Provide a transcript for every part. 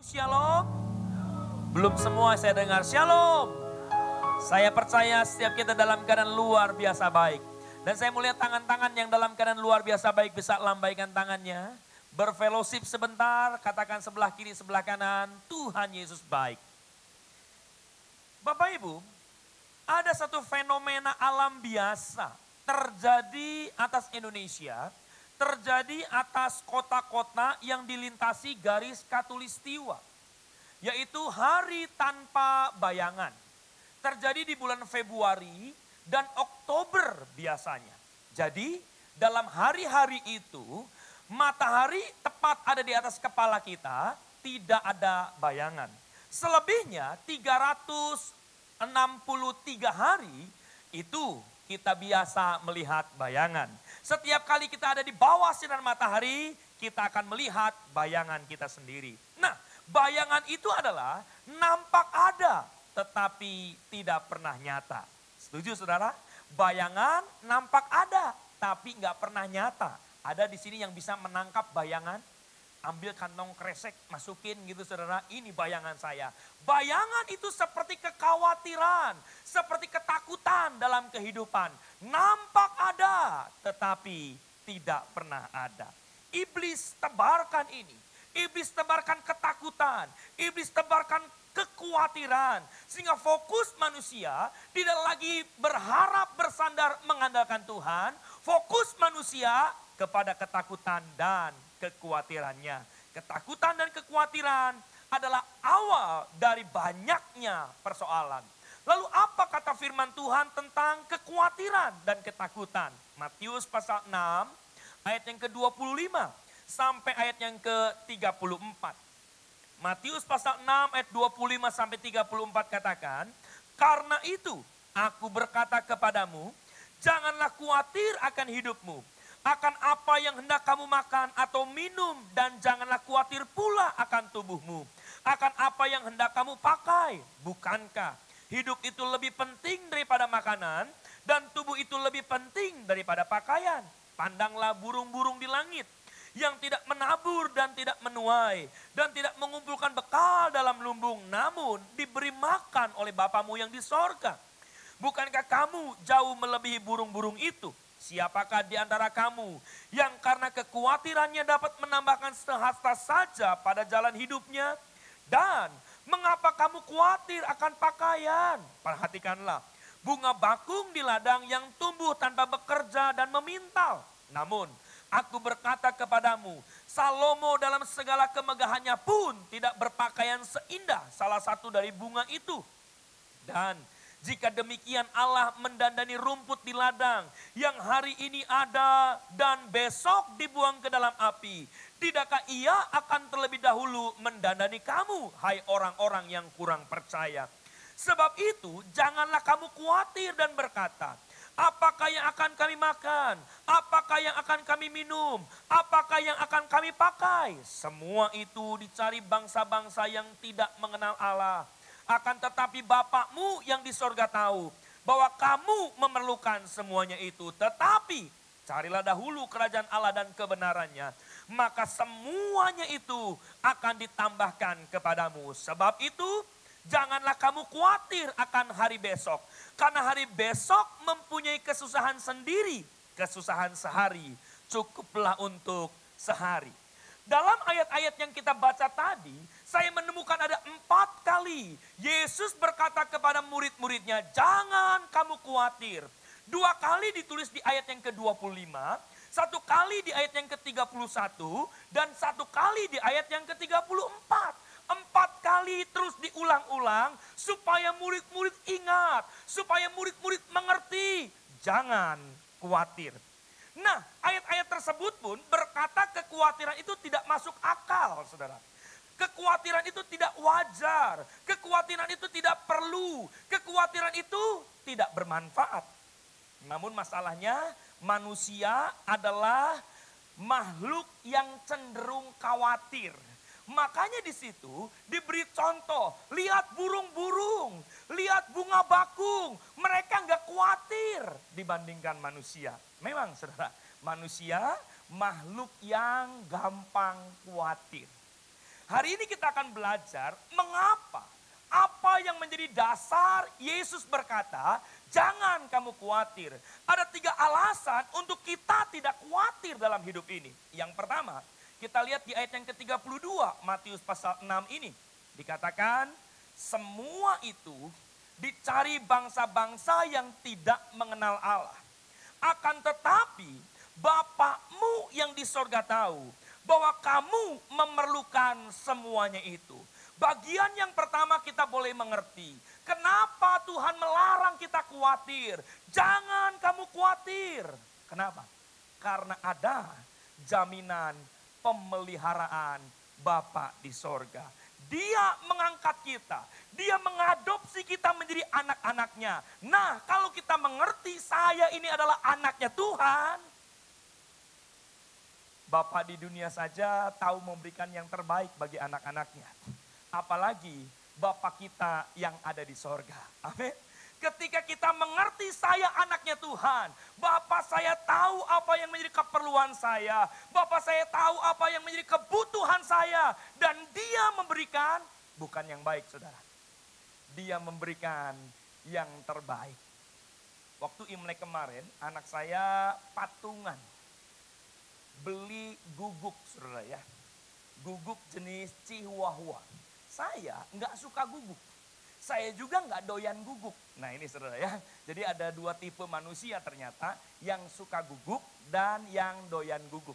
Shalom. Belum semua saya dengar shalom. Saya percaya setiap kita dalam keadaan luar biasa baik. Dan saya melihat tangan-tangan yang dalam keadaan luar biasa baik bisa lambaikan tangannya. Berfellowship sebentar, katakan sebelah kiri, sebelah kanan, Tuhan Yesus baik. Bapak Ibu, ada satu fenomena alam biasa terjadi atas Indonesia, terjadi atas kota-kota yang dilintasi garis khatulistiwa, yaitu hari tanpa bayangan. Terjadi di bulan Februari dan Oktober biasanya. Jadi dalam hari-hari itu matahari tepat ada di atas kepala kita, tidak ada bayangan. Selebihnya 363 hari itu kita biasa melihat bayangan. Setiap kali kita ada di bawah sinar matahari, kita akan melihat bayangan kita sendiri. Nah, bayangan itu adalah nampak ada, tetapi tidak pernah nyata. Setuju saudara? Bayangan nampak ada, tapi nggak pernah nyata. Ada di sini yang bisa menangkap bayangan? Ambil kantong kresek, masukin gitu saudara, ini bayangan saya. Bayangan itu seperti kekhawatiran, seperti ketakutan dalam kehidupan. Nampak ada, tetapi tidak pernah ada. Iblis tebarkan ini, iblis tebarkan ketakutan, iblis tebarkan kekhawatiran. Sehingga fokus manusia tidak lagi berharap bersandar mengandalkan Tuhan. Fokus manusia kepada ketakutan dan kekhawatirannya. Ketakutan dan kekhawatiran adalah awal dari banyaknya persoalan. Lalu apa kata firman Tuhan tentang kekhawatiran dan ketakutan? Matius pasal 6 ayat yang ke-25 sampai ayat yang ke-34. Matius pasal 6 ayat 25 sampai 34 katakan, "Karena itu aku berkata kepadamu, janganlah khawatir akan hidupmu, akan apa yang hendak kamu makan atau minum, dan janganlah khawatir pula akan tubuhmu, akan apa yang hendak kamu pakai. Bukankah hidup itu lebih penting daripada makanan, dan tubuh itu lebih penting daripada pakaian? Pandanglah burung-burung di langit, yang tidak menabur dan tidak menuai, dan tidak mengumpulkan bekal dalam lumbung, namun diberi makan oleh Bapamu yang di sorga. Bukankah kamu jauh melebihi burung-burung itu? Siapakah di antara kamu yang karena kekhawatirannya dapat menambahkan sehasta saja pada jalan hidupnya? Dan mengapa kamu khawatir akan pakaian? Perhatikanlah, bunga bakung di ladang yang tumbuh tanpa bekerja dan memintal. Namun aku berkata kepadamu, Salomo dalam segala kemegahannya pun tidak berpakaian seindah salah satu dari bunga itu. Dan jika demikian Allah mendandani rumput di ladang yang hari ini ada dan besok dibuang ke dalam api, tidakkah ia akan terlebih dahulu mendandani kamu, hai orang-orang yang kurang percaya? Sebab itu janganlah kamu khawatir dan berkata, apakah yang akan kami makan? Apakah yang akan kami minum? Apakah yang akan kami pakai? Semua itu dicari bangsa-bangsa yang tidak mengenal Allah. Akan tetapi Bapakmu yang di sorga tahu bahwa kamu memerlukan semuanya itu. Tetapi carilah dahulu kerajaan Allah dan kebenarannya, maka semuanya itu akan ditambahkan kepadamu. Sebab itu janganlah kamu khawatir akan hari besok, karena hari besok mempunyai kesusahan sendiri. Kesusahan sehari cukuplah untuk sehari. Dalam ayat-ayat yang kita baca tadi, saya menemukan ada 4 kali Yesus berkata kepada murid-muridnya, jangan kamu khawatir. 2 kali ditulis di ayat yang ke-25, 1 kali di ayat yang ke-31, dan 1 kali di ayat yang ke-34. 4 kali terus diulang-ulang supaya murid-murid ingat, supaya murid-murid mengerti, jangan khawatir. Nah, ayat-ayat tersebut pun berkata kekhawatiran itu tidak masuk akal, saudara. Kekhawatiran itu tidak wajar, kekhawatiran itu tidak perlu, kekhawatiran itu tidak bermanfaat. Namun masalahnya manusia adalah makhluk yang cenderung khawatir. Makanya di situ diberi contoh, lihat burung-burung, lihat bunga bakung, mereka nggak khawatir dibandingkan manusia. Memang saudara, manusia makhluk yang gampang khawatir. Hari ini kita akan belajar mengapa, apa yang menjadi dasar Yesus berkata, jangan kamu khawatir. Ada 3 alasan untuk kita tidak khawatir dalam hidup ini. Yang pertama, kita lihat di ayat yang ke-32, Matius pasal 6 ini. Dikatakan, semua itu dicari bangsa-bangsa yang tidak mengenal Allah. Akan tetapi, Bapakmu yang di sorga tahu bahwa kamu memerlukan semuanya itu. Bagian yang pertama kita boleh mengerti. Kenapa Tuhan melarang kita khawatir? Jangan kamu khawatir. Kenapa? Karena ada jaminan pemeliharaan Bapa di sorga. Dia mengangkat kita. Dia mengadopsi kita menjadi anak-anaknya. Nah, kalau kita mengerti saya ini adalah anaknya Tuhan. Bapa di dunia saja tahu memberikan yang terbaik bagi anak-anaknya. Apalagi Bapa kita yang ada di sorga. Amin. Ketika kita mengerti saya anaknya Tuhan. Bapa saya tahu apa yang menjadi keperluan saya. Bapa saya tahu apa yang menjadi kebutuhan saya. Dan dia memberikan bukan yang baik saudara. Dia memberikan yang terbaik. Waktu Imlek kemarin anak saya patungan. Beli guguk saudara ya. Guguk jenis Chihuahua. Saya nggak suka guguk. Saya juga nggak doyan guguk. Nah ini saudara ya. Jadi ada 2 tipe manusia ternyata. Yang suka guguk dan yang doyan guguk.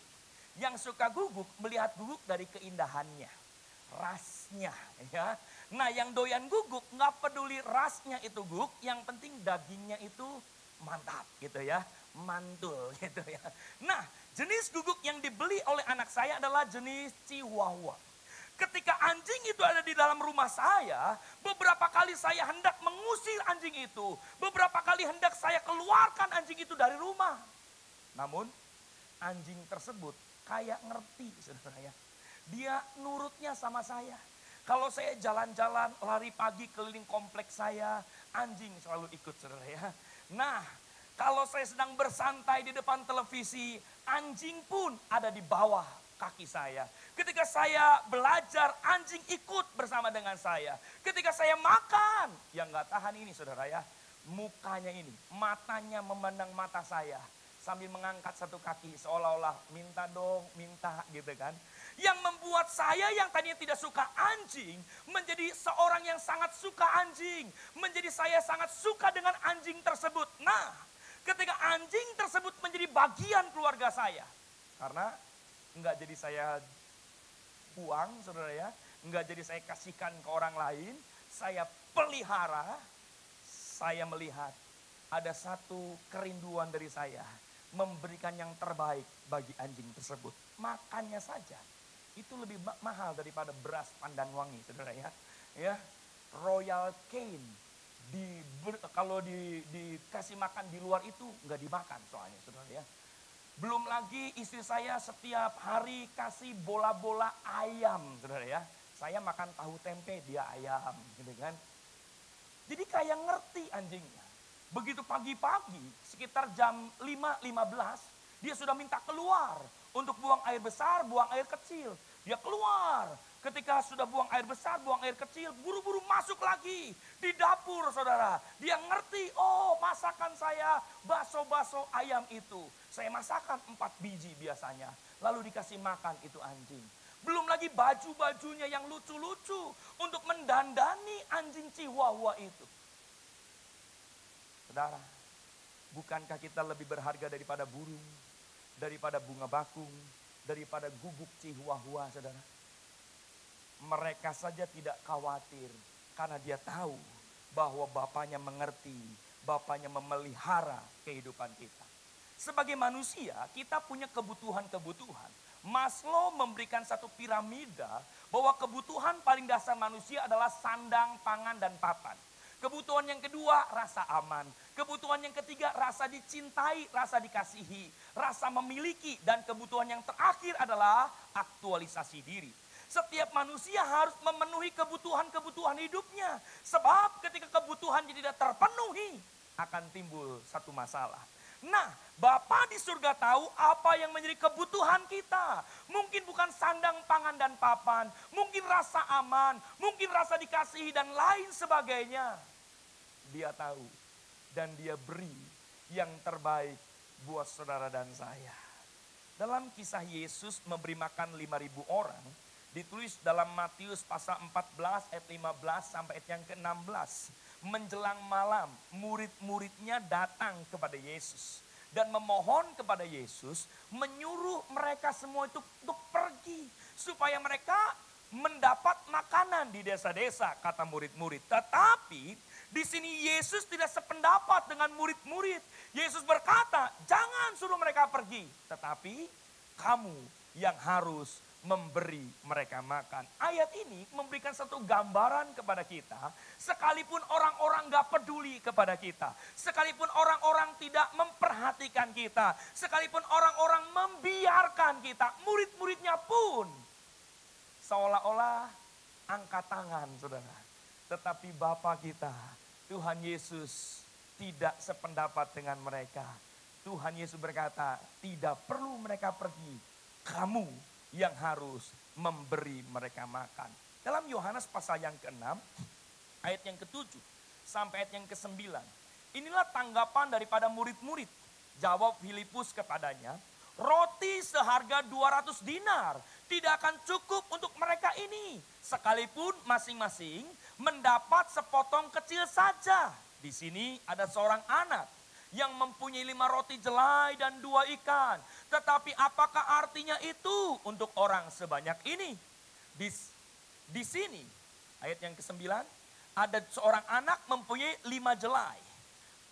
Yang suka guguk melihat guguk dari keindahannya. Rasnya ya. Nah yang doyan guguk nggak peduli rasnya itu guguk. Yang penting dagingnya itu mantap gitu ya. Mantul gitu ya. Nah jenis guguk yang dibeli oleh anak saya adalah jenis Chihuahua. Ketika anjing itu ada di dalam rumah saya, beberapa kali saya hendak mengusir anjing itu. Beberapa kali hendak saya keluarkan anjing itu dari rumah. Namun anjing tersebut kayak ngerti saudara ya. Dia nurutnya sama saya. Kalau saya jalan-jalan lari pagi keliling kompleks saya, anjing selalu ikut saudara ya. Nah, kalau saya sedang bersantai di depan televisi, anjing pun ada di bawah kaki saya. Ketika saya belajar, anjing ikut bersama dengan saya. Ketika saya makan, yang gak tahan ini saudara ya. Mukanya ini, matanya memandang mata saya. Sambil mengangkat satu kaki seolah-olah minta dong, minta gitu kan. Yang membuat saya yang tadinya tidak suka anjing, menjadi seorang yang sangat suka anjing. Menjadi saya sangat suka dengan anjing tersebut. Nah, ketika anjing tersebut menjadi bagian keluarga saya. Karena enggak jadi saya buang saudara ya. Enggak jadi saya kasihkan ke orang lain. Saya pelihara. Saya melihat ada satu kerinduan dari saya. Memberikan yang terbaik bagi anjing tersebut. Makannya saja. Itu lebih mahal daripada beras pandan wangi saudara ya. Ya, Royal Cane. Kalau dikasih makan di luar itu nggak dimakan soalnya saudara ya. Belum lagi istri saya setiap hari kasih bola-bola ayam saudara ya. Saya makan tahu tempe, dia ayam gitu kan. Jadi kayak ngerti anjingnya. Begitu pagi-pagi sekitar jam 5.15 dia sudah minta keluar. Untuk buang air besar, buang air kecil. Dia keluar. Ketika sudah buang air besar, buang air kecil, buru-buru masuk lagi di dapur saudara. Dia ngerti, oh masakan saya bakso-bakso ayam itu. Saya masakan 4 biji biasanya. Lalu dikasih makan itu anjing. Belum lagi baju-bajunya yang lucu-lucu untuk mendandani anjing Chihuahua itu. Saudara, bukankah kita lebih berharga daripada burung, daripada bunga bakung, daripada guguk Chihuahua saudara? Mereka saja tidak khawatir karena dia tahu bahwa Bapaknya mengerti, Bapaknya memelihara kehidupan kita. Sebagai manusia kita punya kebutuhan-kebutuhan. Maslow memberikan satu piramida bahwa kebutuhan paling dasar manusia adalah sandang, pangan, dan papan. Kebutuhan yang kedua rasa aman. Kebutuhan yang ketiga rasa dicintai, rasa dikasihi, rasa memiliki. Dan kebutuhan yang terakhir adalah aktualisasi diri. Setiap manusia harus memenuhi kebutuhan-kebutuhan hidupnya. Sebab ketika kebutuhannya tidak terpenuhi akan timbul satu masalah. Nah, Bapa di surga tahu apa yang menjadi kebutuhan kita. Mungkin bukan sandang, pangan, dan papan. Mungkin rasa aman, mungkin rasa dikasihi dan lain sebagainya. Dia tahu dan dia beri yang terbaik buat saudara dan saya. Dalam kisah Yesus memberi makan 5.000 orang, ditulis dalam Matius pasal 14 ayat 15 sampai ayat yang ke-16. Menjelang malam, murid-muridnya datang kepada Yesus dan memohon kepada Yesus, menyuruh mereka semua itu untuk pergi supaya mereka mendapat makanan di desa-desa, kata murid-murid. Tetapi di sini Yesus tidak sependapat dengan murid-murid. Yesus berkata, jangan suruh mereka pergi, tetapi kamu yang harus memberi mereka makan. Ayat ini memberikan satu gambaran kepada kita, sekalipun orang-orang gak peduli kepada kita, sekalipun orang-orang tidak memperhatikan kita, sekalipun orang-orang membiarkan kita, murid-muridnya pun seolah-olah angkat tangan, saudara. Tetapi Bapa kita, Tuhan Yesus tidak sependapat dengan mereka. Tuhan Yesus berkata, tidak perlu mereka pergi, kamu yang harus memberi mereka makan. Dalam Yohanes pasal yang ke-6, ayat yang ke-7 sampai ayat yang ke-9. Inilah tanggapan daripada murid-murid. Jawab Filipus kepadanya, roti seharga 200 dinar tidak akan cukup untuk mereka ini. Sekalipun masing-masing mendapat sepotong kecil saja. Di sini ada seorang anak yang mempunyai 5 roti jelai dan 2 ikan. Tetapi apakah artinya itu untuk orang sebanyak ini? Di sini ayat yang ke-9 ada seorang anak mempunyai 5 jelai,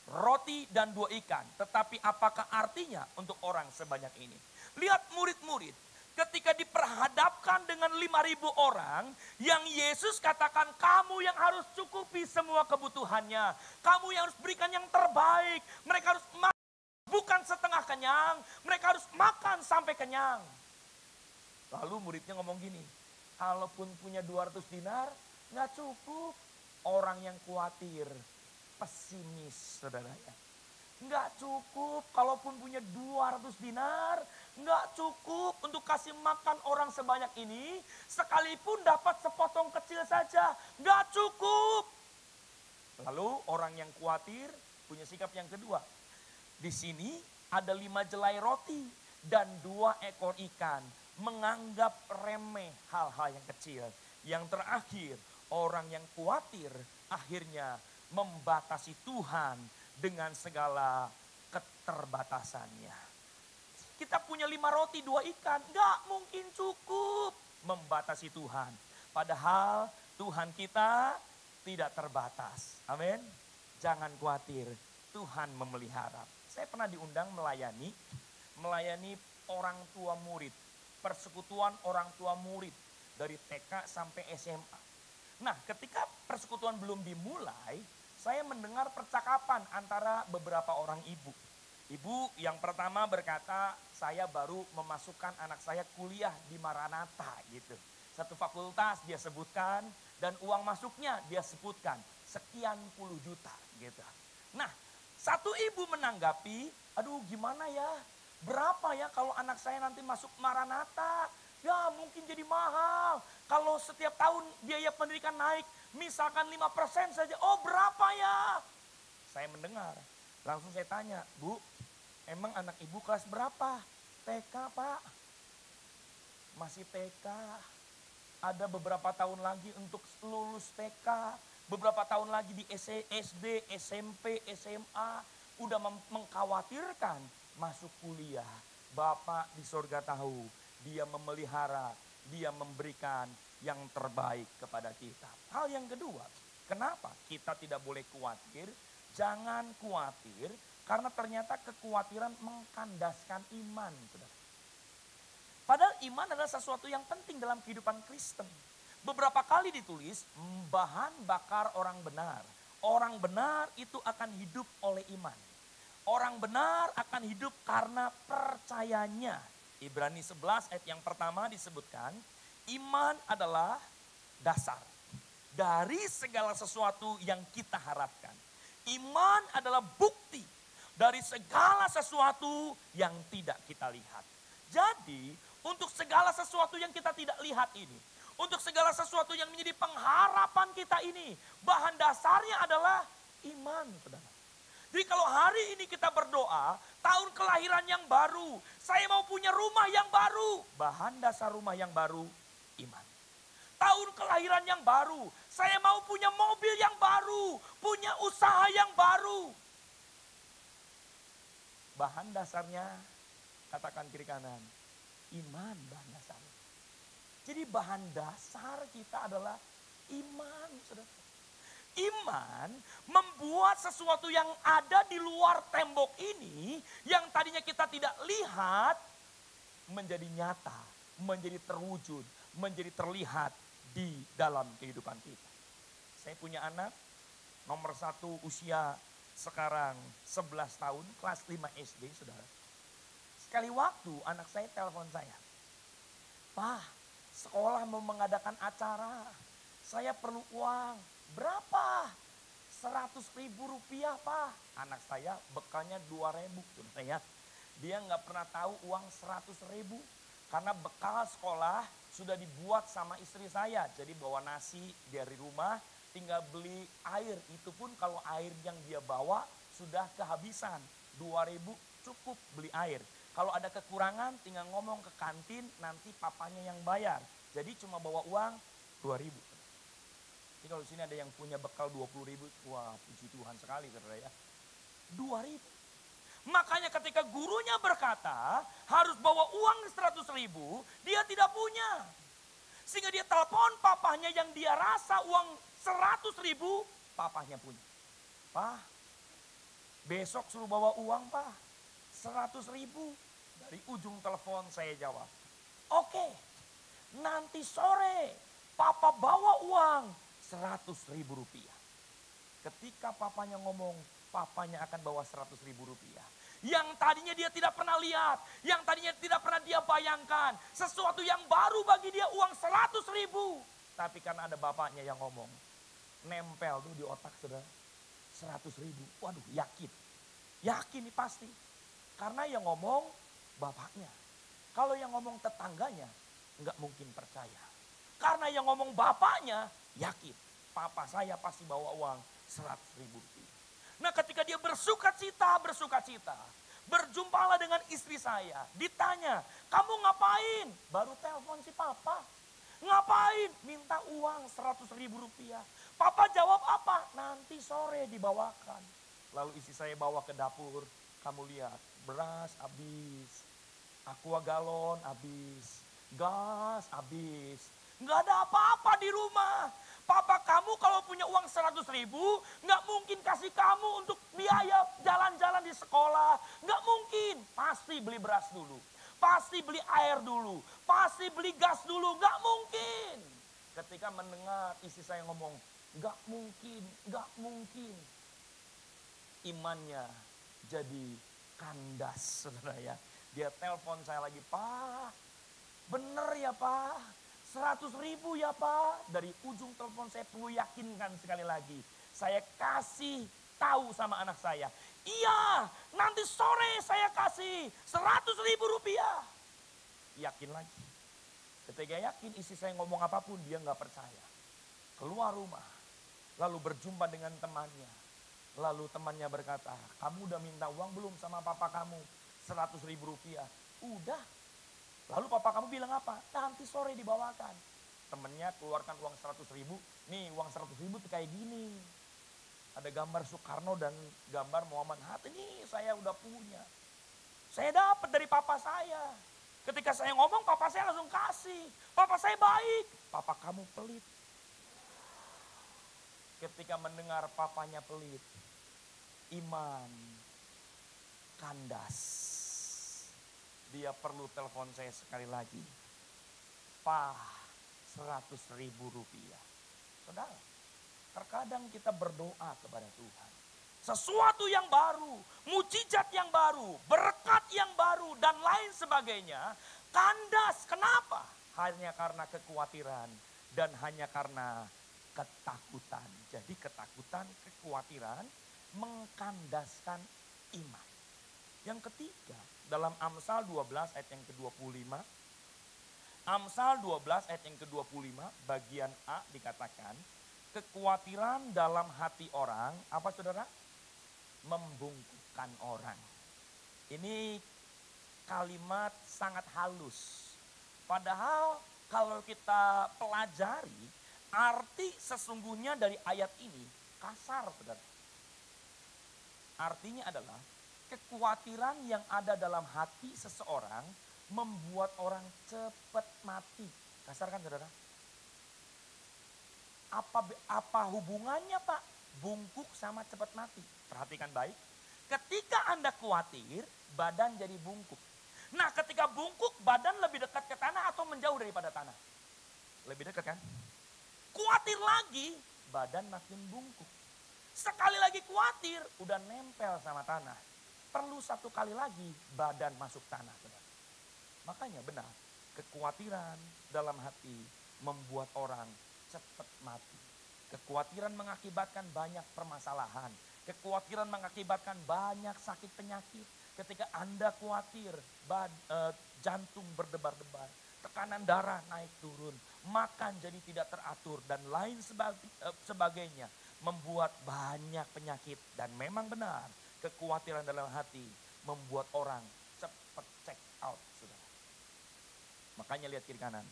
roti dan 2 ikan. Tetapi apakah artinya untuk orang sebanyak ini? Lihat murid-murid ketika diperhadapkan dengan 5.000 orang yang Yesus katakan kamu yang harus cukupi semua kebutuhannya. Kamu yang harus berikan yang terbaik. Mereka harus makan bukan setengah kenyang, mereka harus makan sampai kenyang. Lalu muridnya ngomong gini, kalaupun punya 200 dinar gak cukup. Orang yang khawatir, pesimis saudaranya. Nggak cukup, kalaupun punya 200 dinar, nggak cukup untuk kasih makan orang sebanyak ini, sekalipun dapat sepotong kecil saja, nggak cukup. Lalu orang yang khawatir punya sikap yang kedua. Di sini ada 5 jelai roti dan 2 ekor ikan, menganggap remeh hal-hal yang kecil. Yang terakhir, orang yang khawatir akhirnya membatasi Tuhan dengan segala keterbatasannya. Kita punya 5 roti 2 ikan, gak mungkin cukup membatasi Tuhan. Padahal Tuhan kita tidak terbatas. Amin. Jangan khawatir, Tuhan memelihara. Saya pernah diundang melayani orang tua murid. Persekutuan orang tua murid dari TK sampai SMA. Nah, ketika persekutuan belum dimulai, saya mendengar percakapan antara beberapa orang ibu. Ibu yang pertama berkata, saya baru memasukkan anak saya kuliah di Maranatha gitu. Satu fakultas dia sebutkan dan uang masuknya dia sebutkan sekian puluh juta gitu. Nah, satu ibu menanggapi, aduh gimana ya, berapa ya kalau anak saya nanti masuk Maranatha? Ya mungkin jadi mahal. Kalau setiap tahun biaya pendidikan naik, misalkan 5% saja, oh berapa ya? Saya mendengar, langsung saya tanya, Bu, emang anak ibu kelas berapa? TK Pak. Masih TK. Ada beberapa tahun lagi untuk lulus TK. Beberapa tahun lagi di SD, SMP, SMA. Udah mengkhawatirkan masuk kuliah. Bapak di surga tahu, dia memelihara, dia memberikan yang terbaik kepada kita. Hal yang kedua, kenapa kita tidak boleh khawatir? Jangan khawatir karena ternyata kekhawatiran mengkandaskan iman. Padahal iman adalah sesuatu yang penting dalam kehidupan Kristen. Beberapa kali ditulis bahan bakar orang benar. Orang benar itu akan hidup oleh iman. Orang benar akan hidup karena percayanya. Ibrani 11 ayat yang pertama disebutkan, iman adalah dasar dari segala sesuatu yang kita harapkan. Iman adalah bukti dari segala sesuatu yang tidak kita lihat. Jadi untuk segala sesuatu yang kita tidak lihat ini, untuk segala sesuatu yang menjadi pengharapan kita ini, bahan dasarnya adalah iman, saudara. Jadi kalau hari ini kita berdoa, tahun kelahiran yang baru, saya mau punya rumah yang baru. Bahan dasar rumah yang baru, iman. Tahun kelahiran yang baru, saya mau punya mobil yang baru, punya usaha yang baru. Bahan dasarnya, katakan kiri kanan, iman bahan dasarnya. Jadi bahan dasar kita adalah iman, saudara. Iman membuat sesuatu yang ada di luar tembok ini, yang tadinya kita tidak lihat, menjadi nyata, menjadi terwujud, menjadi terlihat di dalam kehidupan kita. Saya punya anak, nomor 1 usia sekarang 11 tahun, kelas 5 SD, saudara. Sekali waktu anak saya telepon saya, "Pak, sekolah mau mengadakan acara, saya perlu uang." "Berapa?" 100.000 rupiah, Pak. Anak saya bekalnya 2.000. Dia nggak pernah tahu uang 100.000. Karena bekal sekolah sudah dibuat sama istri saya. Jadi bawa nasi dari rumah, tinggal beli air. Itu pun kalau air yang dia bawa sudah kehabisan. 2.000 cukup beli air. Kalau ada kekurangan tinggal ngomong ke kantin, nanti papanya yang bayar. Jadi cuma bawa uang 2.000. Jadi kalau di sini ada yang punya bekal 20.000, wah puji Tuhan sekali, saudara ya. 2.000. Makanya ketika gurunya berkata harus bawa uang 100.000, dia tidak punya. Sehingga dia telepon papahnya yang dia rasa uang 100.000, papahnya punya. "Pak, besok suruh bawa uang, Pak. 100.000. Dari ujung telepon saya jawab, "Oke, nanti sore papa bawa uang 100.000 rupiah." Ketika papanya ngomong, papanya akan bawa 100.000 rupiah. Yang tadinya dia tidak pernah lihat, yang tadinya tidak pernah dia bayangkan. Sesuatu yang baru bagi dia uang 100.000. Tapi karena ada bapaknya yang ngomong, nempel tuh di otak, saudara. 100.000, waduh yakin. Yakin nih pasti. Karena yang ngomong bapaknya. Kalau yang ngomong tetangganya, nggak mungkin percaya. Karena yang ngomong bapaknya, yakin. Papa saya pasti bawa uang 100.000 rupiah. Nah ketika dia bersuka cita, berjumpalah dengan istri saya. Ditanya, "Kamu ngapain?" "Baru telepon si papa." "Ngapain?" "Minta uang 100.000 rupiah." Papa jawab apa? "Nanti sore dibawakan." Lalu istri saya bawa ke dapur. Kamu lihat, beras habis, aqua galon habis, gas habis. Nggak ada apa-apa di rumah. Papa kamu kalau punya uang 100.000, nggak mungkin kasih kamu untuk biaya jalan-jalan di sekolah. Nggak mungkin. Pasti beli beras dulu. Pasti beli air dulu. Pasti beli gas dulu. Nggak mungkin. Ketika mendengar istri saya ngomong, nggak mungkin, nggak mungkin. Imannya jadi kandas, saudara ya. Dia telepon saya lagi, "Pak, bener ya Pak? 100.000 ya Pak?" Dari ujung telepon saya perlu yakinkan sekali lagi. Saya kasih tahu sama anak saya, "Iya, nanti sore saya kasih 100.000 rupiah." Yakin lagi. Ketika yakin istri saya ngomong apapun dia nggak percaya. Keluar rumah, lalu berjumpa dengan temannya. Lalu temannya berkata, "Kamu udah minta uang belum sama papa kamu? 100.000 rupiah." "Udah." Lalu papa kamu bilang apa? "Nanti sore dibawakan." Temennya keluarkan uang 100.000. Nih uang 100.000 tuh kayak gini. Ada gambar Soekarno dan gambar Muhammad Hatta. Nih saya udah punya. Saya dapat dari papa saya. Ketika saya ngomong papa saya langsung kasih. Papa saya baik. Papa kamu pelit. Ketika mendengar papanya pelit, iman kandas. Dia perlu telepon saya sekali lagi. "Pak, 100.000 rupiah." Saudara, terkadang kita berdoa kepada Tuhan. Sesuatu yang baru, mujizat yang baru, berkat yang baru dan lain sebagainya. Kandas, kenapa? Hanya karena kekhawatiran dan hanya karena ketakutan. Jadi ketakutan, kekhawatiran mengkandaskan iman. Yang ketiga, dalam Amsal 12 ayat yang ke-25. Amsal 12 ayat yang ke-25 bagian A dikatakan, kekhawatiran dalam hati orang, apa saudara? Membungkukkan orang. Ini kalimat sangat halus. Padahal kalau kita pelajari, arti sesungguhnya dari ayat ini kasar, saudara. Artinya adalah kekhawatiran yang ada dalam hati seseorang membuat orang cepat mati. Kasar kan saudara? Apa hubungannya Pak? Bungkuk sama cepat mati. Perhatikan baik. Ketika Anda khawatir, badan jadi bungkuk. Nah ketika bungkuk, badan lebih dekat ke tanah atau menjauh daripada tanah? Lebih dekat kan? Khawatir lagi, badan makin bungkuk. Sekali lagi khawatir, udah nempel sama tanah. Perlu satu kali lagi, badan masuk tanah. Saudara. Makanya benar, kekhawatiran dalam hati membuat orang cepat mati. Kekhawatiran mengakibatkan banyak permasalahan. Kekhawatiran mengakibatkan banyak sakit penyakit. Ketika Anda khawatir, jantung berdebar-debar, tekanan darah naik turun, makan jadi tidak teratur dan lain sebagainya. Membuat banyak penyakit dan memang benar, kekhawatiran dalam hati membuat orang cepat check out. Saudara. Makanya lihat kiri kanan,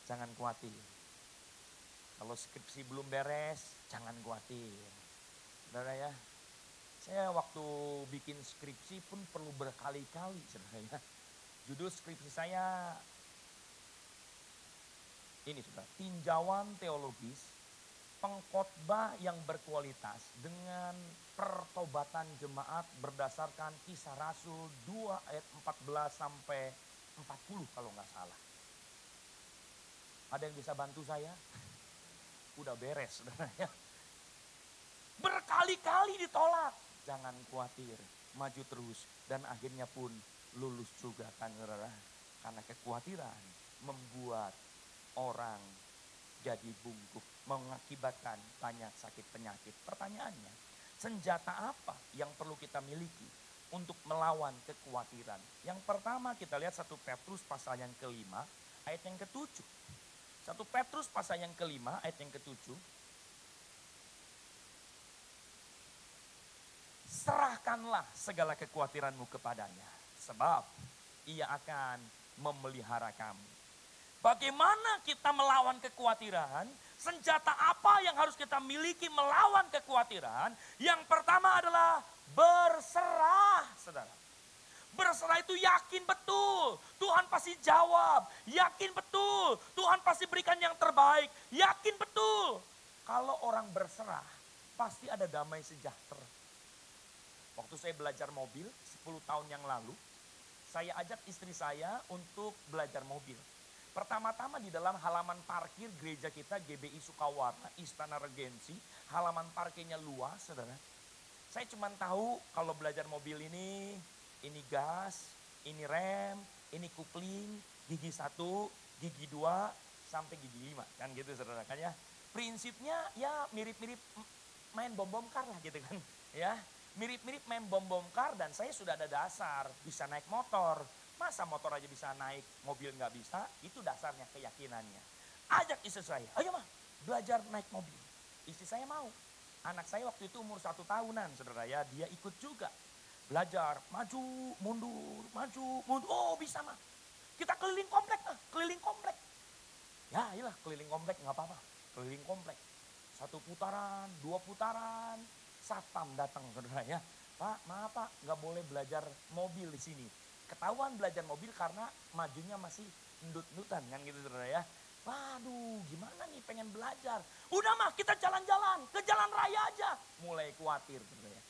jangan khawatir. Kalau skripsi belum beres, jangan khawatir. Saudara ya, saya waktu bikin skripsi pun perlu berkali-kali saudara ya. Judul skripsi saya ini saudara, tinjauan teologis, pengkhotbah yang berkualitas dengan pertobatan jemaat berdasarkan Kisah Rasul 2 ayat 14 sampai 40 kalau nggak salah. Ada yang bisa bantu saya? Udah beres saudara ya. Berkali-kali ditolak. Jangan khawatir, maju terus. Dan akhirnya pun lulus juga kan saudara. Karena kekhawatiran membuat orang jadi bungkuk. Mengakibatkan banyak sakit penyakit. Pertanyaannya, senjata apa yang perlu kita miliki untuk melawan kekhawatiran? Yang pertama kita lihat 1 Petrus pasal yang ke-5 ayat yang ke-7. 1 Petrus pasal yang ke-5 ayat yang ke-7. Serahkanlah segala kekhawatiranmu kepadanya, sebab ia akan memelihara kamu. Bagaimana kita melawan kekhawatiran? Senjata apa yang harus kita miliki melawan kekhawatiran? Yang pertama adalah berserah, saudara. Berserah itu yakin betul, Tuhan pasti jawab. Yakin betul, Tuhan pasti berikan yang terbaik. Yakin betul, kalau orang berserah, pasti ada damai sejahtera. Waktu saya belajar mobil 10 tahun yang lalu, saya ajak istri saya untuk belajar mobil. Pertama-tama di dalam halaman parkir gereja kita GBI Sukawarna, Istana Regensi, halaman parkirnya luas, saudara. Saya cuma tahu kalau belajar mobil ini gas, ini rem, ini kupling, gigi 1, gigi 2, sampai gigi 5. Kan gitu saudara kan ya. Prinsipnya ya mirip-mirip main bom-bom kar lah gitu kan. Ya, mirip-mirip main bom-bom kar dan saya sudah ada dasar, bisa naik motor. Masa motor aja bisa naik, mobil nggak bisa, itu dasarnya keyakinannya. Ajak istri saya, ayo mah belajar naik mobil. Istri saya mau. Anak saya waktu itu umur 1 tahunan saudara ya, dia ikut juga. Belajar, maju, mundur, maju, mundur. Oh bisa mah. Kita keliling komplek, keliling komplek. Ya iyalah keliling komplek nggak apa-apa. Keliling komplek. 1 putaran, 2 putaran. Satpam datang saudara ya. Pak maaf Pak nggak boleh belajar mobil di sini. Ketahuan belajar mobil karena majunya masih endut-endutan kan gitu saudara ya. Waduh gimana nih pengen belajar. Udah mah kita jalan-jalan ke jalan raya aja. Mulai khawatir saudara ya.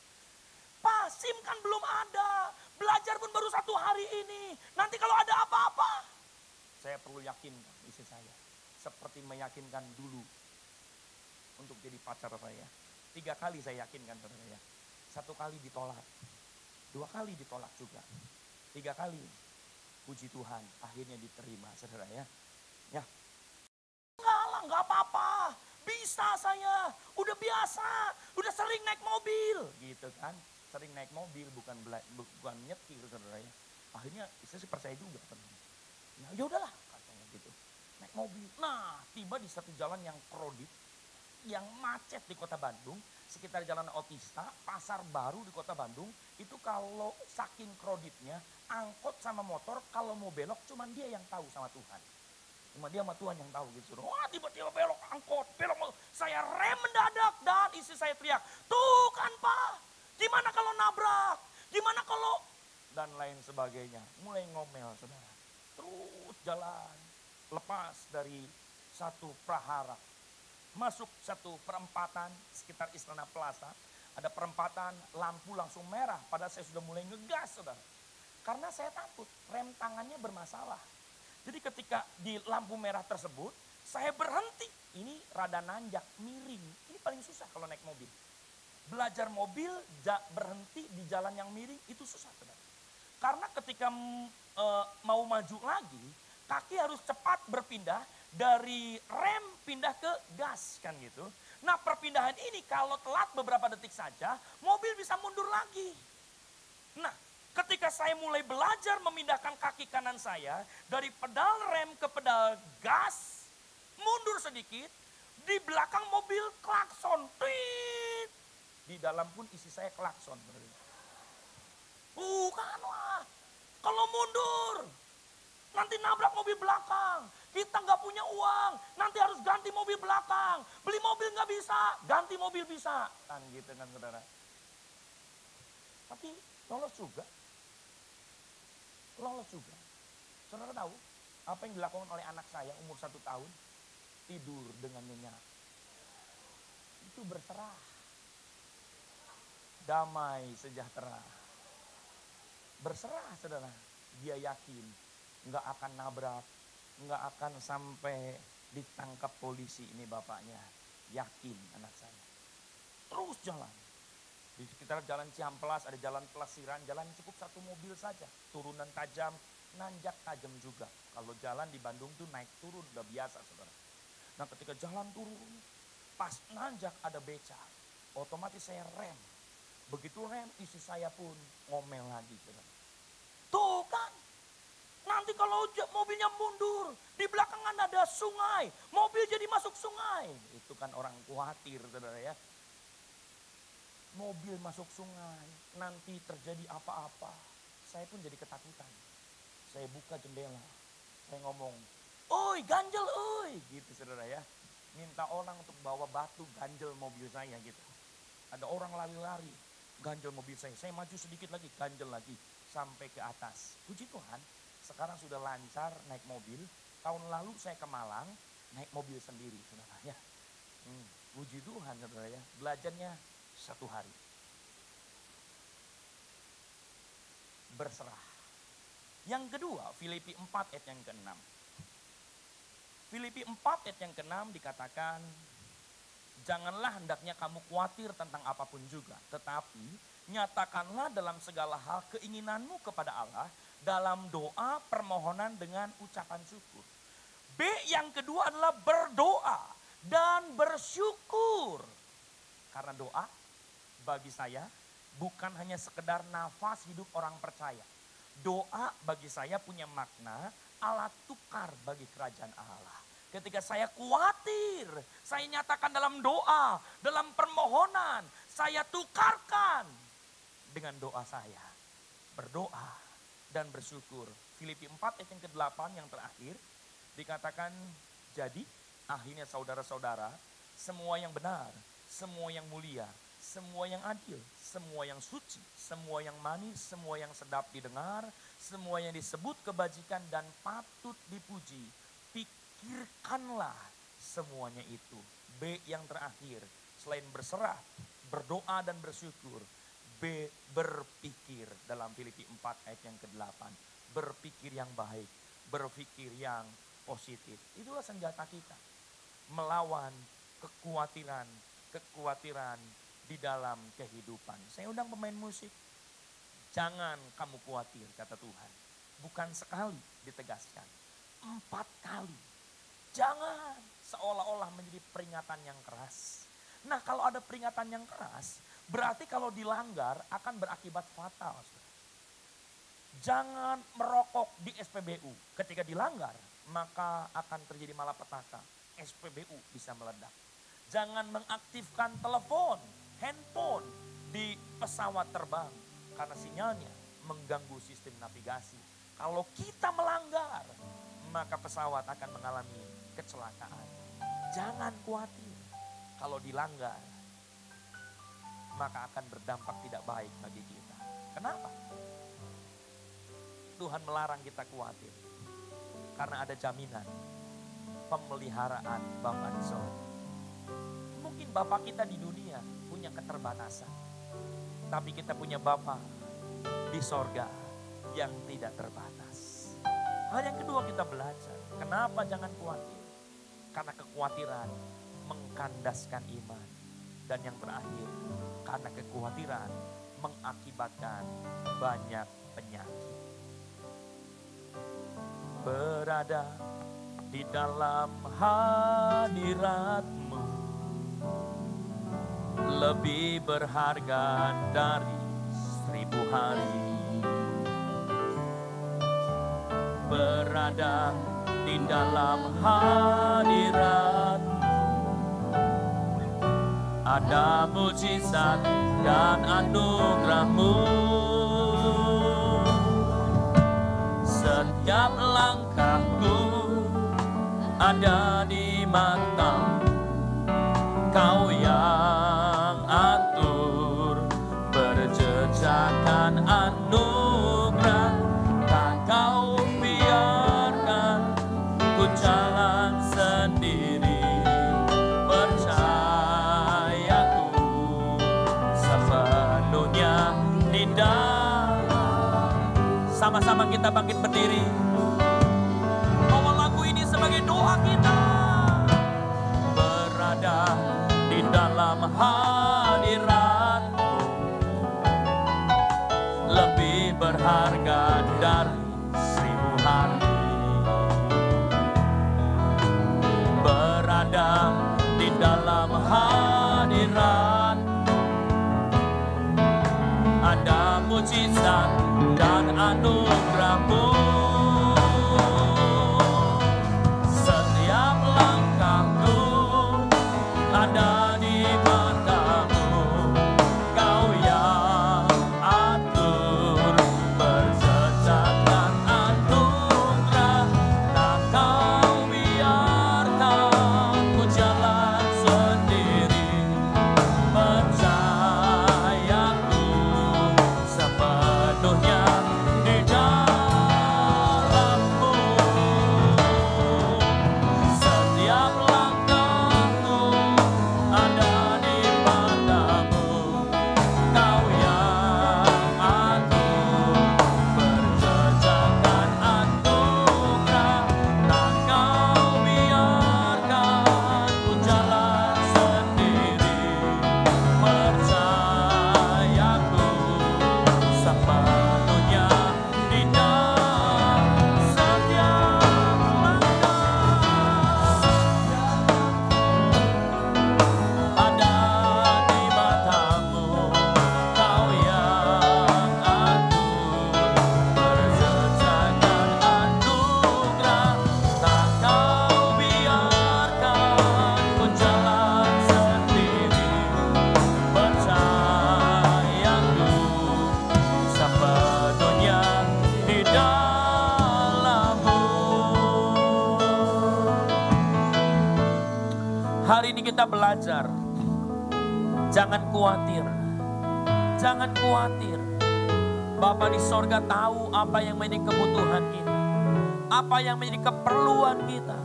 Pak SIM kan belum ada. Belajar pun baru 1 hari ini. Nanti kalau ada apa-apa. Saya perlu yakinkan istri saya. Seperti meyakinkan dulu. Untuk jadi pacar saya. 3 kali saya yakinkan saudara ya. 1 kali ditolak. 2 kali ditolak juga. 3 kali. Puji Tuhan akhirnya diterima saudara ya. Ya. Enggak lah enggak apa-apa. Bisa saya. Udah biasa. Udah sering naik mobil. Gitu kan. sering naik mobil, bukan nyetir, saudara ya. Akhirnya istri sih percaya juga. Ya udahlah katanya gitu, naik mobil. Nah tiba di satu jalan yang krodit, yang macet di kota Bandung, sekitar Jalan Otista, Pasar Baru di kota Bandung, itu kalau saking kroditnya, angkot sama motor kalau mau belok cuman dia yang tahu sama Tuhan. Cuma dia sama Tuhan yang tahu gitu. Wah tiba-tiba belok angkot, belok. Saya rem mendadak dan istri saya teriak, tuh kan Pak, gimana kalau nabrak, gimana kalau, dan lain sebagainya. Mulai ngomel saudara, terus jalan, lepas dari satu prahara, masuk satu perempatan sekitar Istana Plaza. Ada perempatan, lampu langsung merah. Padahal saya sudah mulai ngegas saudara. Karena saya takut rem tangannya bermasalah. Jadi ketika di lampu merah tersebut, saya berhenti. Ini rada nanjak, miring. Ini paling susah kalau naik mobil. Belajar mobil berhenti di jalan yang miring itu susah saudara. Karena ketika mau maju lagi, kaki harus cepat berpindah dari rem pindah ke gas kan gitu. Nah perpindahan ini kalau telat beberapa detik saja, mobil bisa mundur lagi. Nah ketika saya mulai belajar memindahkan kaki kanan saya dari pedal rem ke pedal gas, mundur sedikit, di belakang mobil klakson, tweet. Di dalam pun isi saya klakson. Bukan wah, kalau mundur nanti nabrak mobil belakang. Kita nggak punya uang, nanti harus ganti mobil belakang. Beli mobil nggak bisa, ganti mobil bisa. Kan gitu kan saudara. Tapi lolos juga. Lolos juga. Saudara tahu apa yang dilakukan oleh anak saya umur 1 tahun? Tidur dengan nyenyak. Itu berserah. Damai sejahtera. Berserah saudara. Dia yakin nggak akan nabrak, nggak akan sampai ditangkap polisi. Ini bapaknya. Yakin anak saya. Terus jalan. Di sekitar jalan Ciamplas ada jalan pelesiran, jalan cukup satu mobil saja. Turunan tajam, nanjak tajam juga. Kalau jalan di Bandung tuh naik turun udah biasa saudara. Nah ketika jalan turun, pas nanjak ada beca. Otomatis saya rem. Begitu rem, istri saya pun ngomel lagi saudara. Tuh kan, nanti kalau mobilnya mundur, di belakang kan ada sungai. Mobil jadi masuk sungai. Itu kan orang khawatir saudara ya. Mobil masuk sungai, nanti terjadi apa-apa. Saya pun jadi ketakutan. Saya buka jendela, saya ngomong, oi ganjel oi, gitu saudara ya. Minta orang untuk bawa batu ganjel mobil saya gitu. Ada orang lari-lari, ganjel mobil saya maju sedikit lagi, ganjel lagi, sampai ke atas. Puji Tuhan, sekarang sudah lancar naik mobil. Tahun lalu saya ke Malang, naik mobil sendiri saudara ya. Puji Tuhan saudara ya, belajarnya 1 hari. Berserah. Yang kedua, Filipi 4 ayat yang ke-6. Filipi 4 ayat yang ke-6 dikatakan, janganlah hendaknya kamu khawatir tentang apapun juga, tetapi nyatakanlah dalam segala hal keinginanmu kepada Allah dalam doa permohonan dengan ucapan syukur. B yang kedua adalah berdoa dan bersyukur. Karena doa bagi saya bukan hanya sekedar nafas hidup orang percaya. Doa bagi saya punya makna alat tukar bagi kerajaan Allah. Ketika saya khawatir, saya nyatakan dalam doa, dalam permohonan, saya tukarkan dengan doa saya. Berdoa dan bersyukur. Filipi 4 ayat yang ke-8 yang terakhir dikatakan, jadi akhirnya saudara-saudara, semua yang benar, semua yang mulia, semua yang adil, semua yang suci, semua yang manis, semua yang sedap didengar, semua yang disebut kebajikan dan patut dipuji, pikirkanlah semuanya itu. B yang terakhir, selain berserah, berdoa dan bersyukur, B berpikir dalam Filipi 4 ayat yang ke-8. Berpikir yang baik, berpikir yang positif. Itulah senjata kita. Melawan kekhawatiran di dalam kehidupan. Saya undang pemain musik. Jangan kamu khawatir kata Tuhan. Bukan sekali ditegaskan. 4 kali. Jangan seolah-olah menjadi peringatan yang keras. Nah kalau ada peringatan yang keras, berarti kalau dilanggar akan berakibat fatal. Jangan merokok di SPBU. Ketika dilanggar, maka akan terjadi malapetaka. SPBU bisa meledak. Jangan mengaktifkan telepon, handphone di pesawat terbang. Karena sinyalnya mengganggu sistem navigasi. Kalau kita melanggar, maka pesawat akan mengalami kecelakaan. Jangan khawatir. Kalau dilanggar, maka akan berdampak tidak baik bagi kita. Kenapa? Tuhan melarang kita khawatir. Karena ada jaminan pemeliharaan Bapa di sorga. Mungkin Bapa kita di dunia punya keterbatasan. Tapi kita punya Bapa di sorga yang tidak terbatas. Hal yang kedua kita belajar. Kenapa jangan khawatir? Karena kekhawatiran mengkandaskan iman. Dan yang terakhir, karena kekhawatiran mengakibatkan banyak penyakit. Berada di dalam hadirat-Mu lebih berharga dari 1000 hari. Berada di dalam hadirat-Mu ada mujizat dan anugerah-Mu. Setiap langkahku ada di mata Kau yang atur, berjejakan anugerah. Tak Kau biarkan ku jalan sendiri. Percayaku sepenuhnya di dalam. Sama-sama kita bangkit berdiri. Bawa lagu ini sebagai doa kita. Berada di dalam hadirat-Mu lebih berharga dari 1000 hari. Berada di dalam hadirat ada mujizat dan anugerah-Mu. Setiap langkahku ada di mata-Mu. Kau yang atur, berjejakan anugerah. Tak Kau biarkan ku jalan sendiri. Percayaku sepenuhnya di dalam-Mu. Setiap langkahku ada di mata-Mu. Kau yang atur, berjejakan anugerah. Tak Kau biarkan ku jalan sendiri. Percayaku sepenuhnya di dalam. Setiap ada di mata-Mu. Kau yang atur, berjejakan anugerah. Tak Kau biarkan ku jalan sendiri. Percayaku sepenuhnya di dalam-Mu. Hari ini kita belajar. Jangan khawatir. Jangan khawatir. Bapa di sorga tahu apa yang menjadi kebutuhan kita. Apa yang menjadi keperluan kita.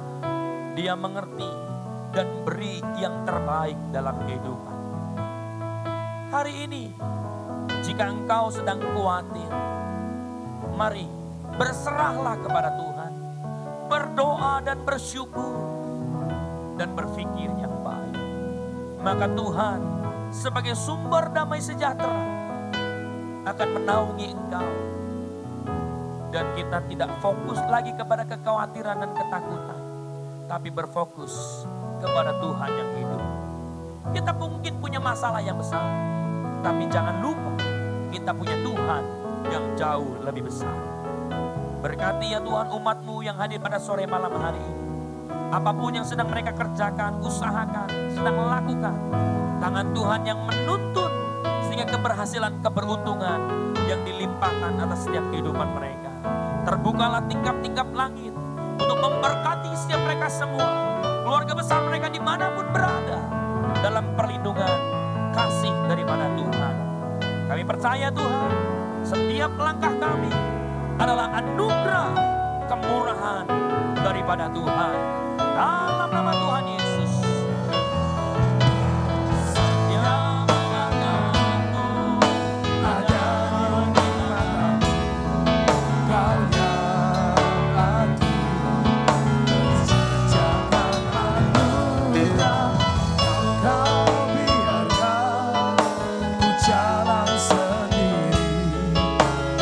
Dia mengerti dan beri yang terbaik dalam kehidupan. Hari ini, jika engkau sedang khawatir, mari berserahlah kepada Tuhan. Berdoa dan bersyukur. Dan berpikir yang baik. Maka Tuhan sebagai sumber damai sejahtera akan menaungi engkau. Dan kita tidak fokus lagi kepada kekhawatiran dan ketakutan. Tapi berfokus kepada Tuhan yang hidup. Kita mungkin punya masalah yang besar. Tapi jangan lupa, kita punya Tuhan yang jauh lebih besar. Berkati ya Tuhan umat-Mu yang hadir pada sore malam hari ini. Apapun yang sedang mereka kerjakan, usahakan, sedang lakukan. Tangan Tuhan yang menuntun sehingga keberhasilan, keberuntungan yang dilimpahkan atas setiap kehidupan mereka. Terbukalah tingkap-tingkap langit untuk memberkati setiap mereka semua. Keluarga besar mereka dimanapun berada. Dalam perlindungan kasih daripada Tuhan. Kami percaya Tuhan, setiap langkah kami adalah anugerah kemurahan daripada Tuhan. Dalam nama Tuhan Yesus. Setiap langkahku ada di matamu. Kau yang aku kerjakan anugerah. Kau biarkan ku jalan sendiri.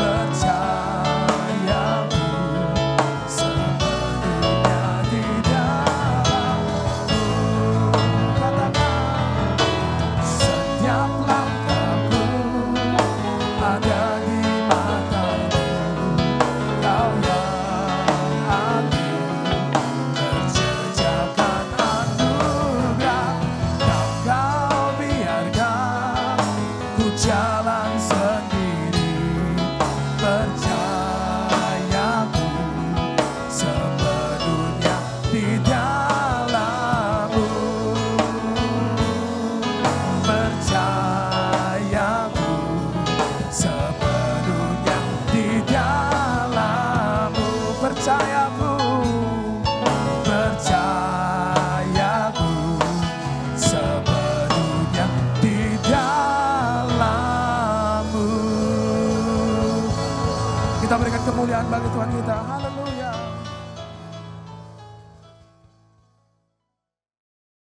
Percayaku sepenuhnya di dalam-Mu. Katakan, setiap langkahku ada di matamu. Kau yang aku kerjakan anugerah. Kau biarkan ku jalan sendiri. Percayaku sepenuhnya di dalam-Mu. Percayaku sepenuhnya di dalam-Mu. Percayaku, percayaku sepenuhnya di dalam-Mu. Kita berikan kemuliaan bagi Tuhan kita. Haleluya.